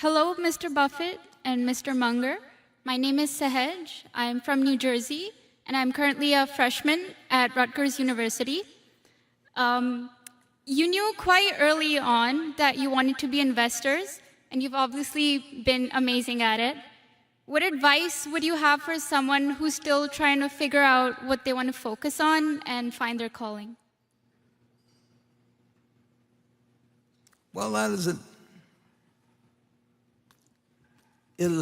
Hello, Mr. Buffett and Mr. Munger. My name is Sahej. I'm from New Jersey, and I'm currently a freshman at Rutgers University. You knew quite early on that you wanted to be investors, and you've obviously been amazing at it. What advice would you have for someone who's still trying to figure out what they want to focus on and find their calling? Well, it is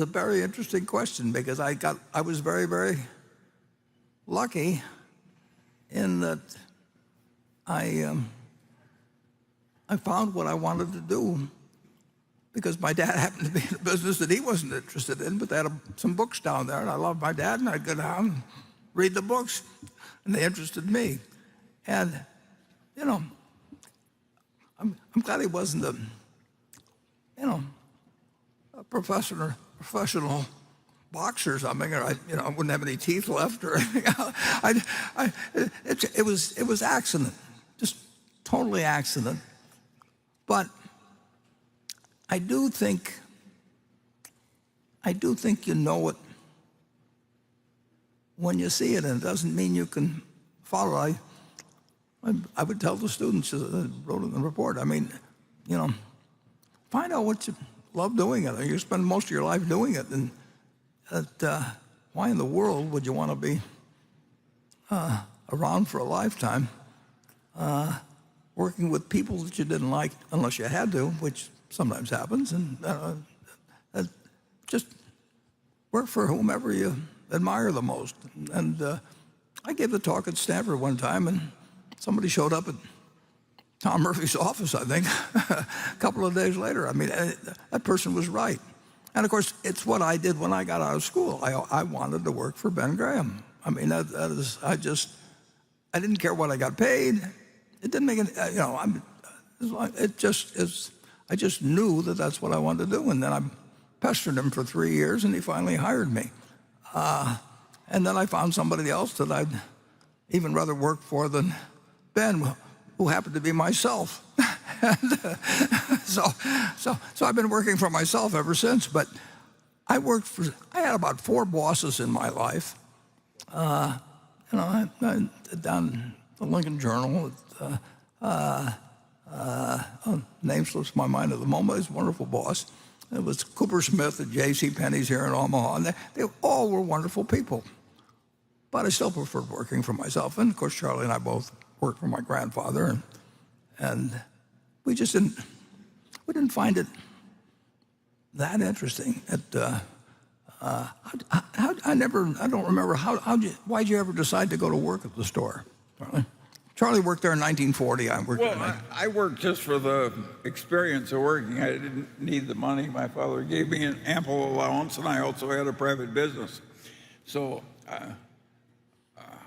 a very interesting question because I was very, very lucky in that I found what I wanted to do because my dad happened to be in a business that he wasn't interested in, but they had some books down there, and I loved my dad, and I'd go down and read the books, and they interested me. And, you know, I'm glad he wasn't a professional boxer or something, or I wouldn't have any teeth left or anything. It was accident, just totally accident. But I do think you know it when you see it, and it doesn't mean you can follow it. I would tell the students that wrote in the report, find out what you love doing it. You spend most of your life doing it, and why in the world would you want to be around for a lifetime working with people that you didn't like unless you had to, which sometimes happens, and just work for whomever you admire the most. And I gave the talk at Stanford one time, and somebody showed up at Tom Murphy's office, I think, a couple of days later. That person was right. And of course, it's what I did when I got out of school. I wanted to work for Ben Graham. I didn't care what I got paid. It didn't make any, it just is. I just knew that that's what I wanted to do. And then I pestered him for 3 years, and he finally hired me. And then I found somebody else that I'd even rather work for than Ben, who happened to be myself. So I've been working for myself ever since. But I had about 4 bosses in my life. Down the Lincoln Journal, name slips my mind at the moment. He's a wonderful boss. It was Cooper Smith at J.C. Penney's here in Omaha, and they all were wonderful people. But I still preferred working for myself. And of course, Charlie and I both worked for my grandfather, and we just didn't find it that interesting. I don't remember why'd you ever decide to go to work at the store, Charlie? Charlie worked there in 1940. I worked just for the experience of working. I didn't need the money. My father gave me an ample allowance, and I also had a private business. So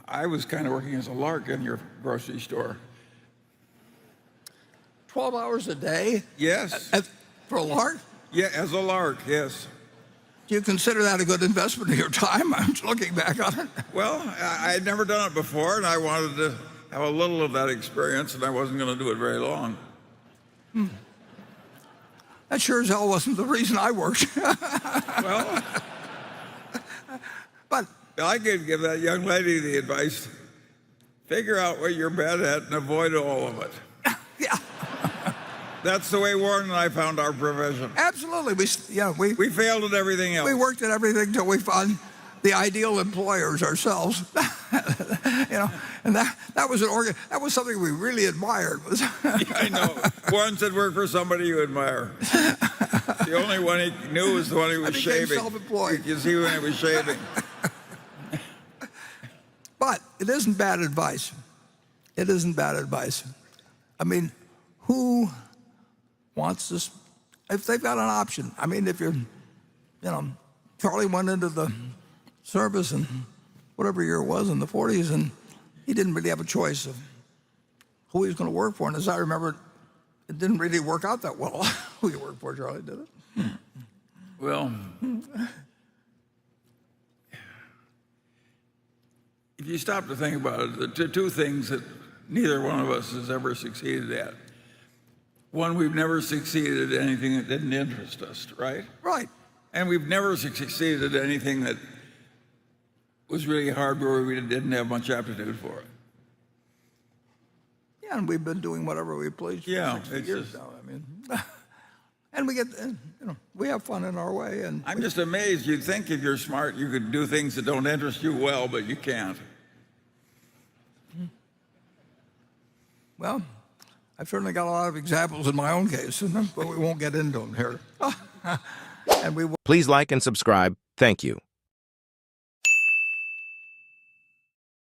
I was kind of working as a lark in your grocery store. 12 hours a day? Yes. For a lark? Yeah, as a lark, yes. Do you consider that a good investment of your time? I'm just looking back on it. Well, I had never done it before, and I wanted to have a little of that experience, and I wasn't going to do it very long. That sure as hell wasn't the reason I worked. Well, but I could give that young lady the advice, figure out what you're bad at and avoid all of it. Yeah. That's the way Warren and I found our profession. Absolutely. We failed at everything else. We worked at everything till we found the ideal employers ourselves. And that was something we really admired. Yeah, I know. Warren said work for somebody you admire. The only one he knew was the one he was shaving. Self-employed. You see when he was shaving. But it isn't bad advice. It isn't bad advice. Who wants this? If they've got an option. If you're, Charlie went into the service in whatever year it was in the 40s, and he didn't really have a choice of who he was going to work for. And as I remember, it didn't really work out that well who you worked for, Charlie, did it? Well, if you stop to think about it, the two things that neither one of us has ever succeeded at. One, we've never succeeded at anything that didn't interest us, right? Right. And we've never succeeded at anything that was really hard where we didn't have much aptitude for it. Yeah, and we've been doing whatever we please for 60 years now. I mean, and we get, we have fun in our way. And I'm just amazed. You'd think if you're smart, you could do things that don't interest you well, but you can't. Well, I've certainly got a lot of examples in my own case, but we won't get into them here. And we will. Please like and subscribe. Thank you.